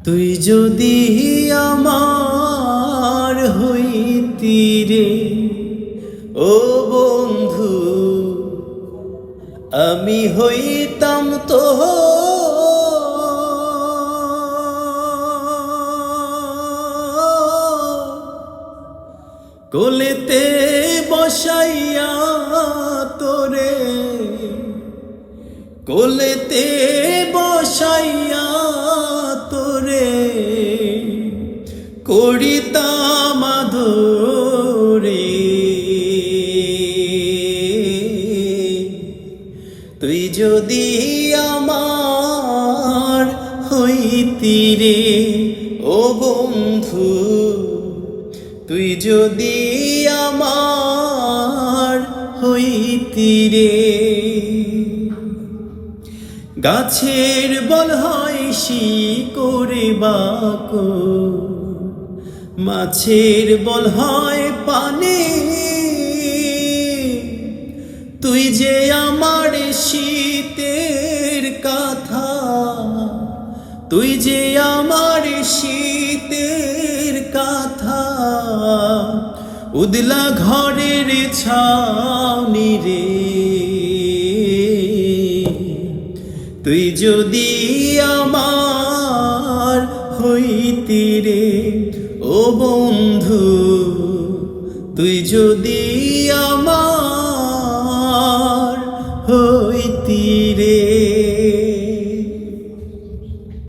তুই যদি আমার হইতি রে ও বন্ধু, আমি হইতাম তো কোলেতে বসাইয়া তোরে, কোলেতে বসাইয়া তোরে করিতাম আদরে। তুই যদি আমার হইতি রে ও বন্ধু, তুই যদি আমার হইতি রে। গাছের বল হয় শিকড়ে বাঁকো, মাছের বল হয় পানে, তুই যে আমার শীতের কথা, তুই যে আমার শীতের কথা, উদলা ঘরের ছাউনি রে। তুই যদি আমার হইতি রে ও বন্ধু, তুই যদি আমার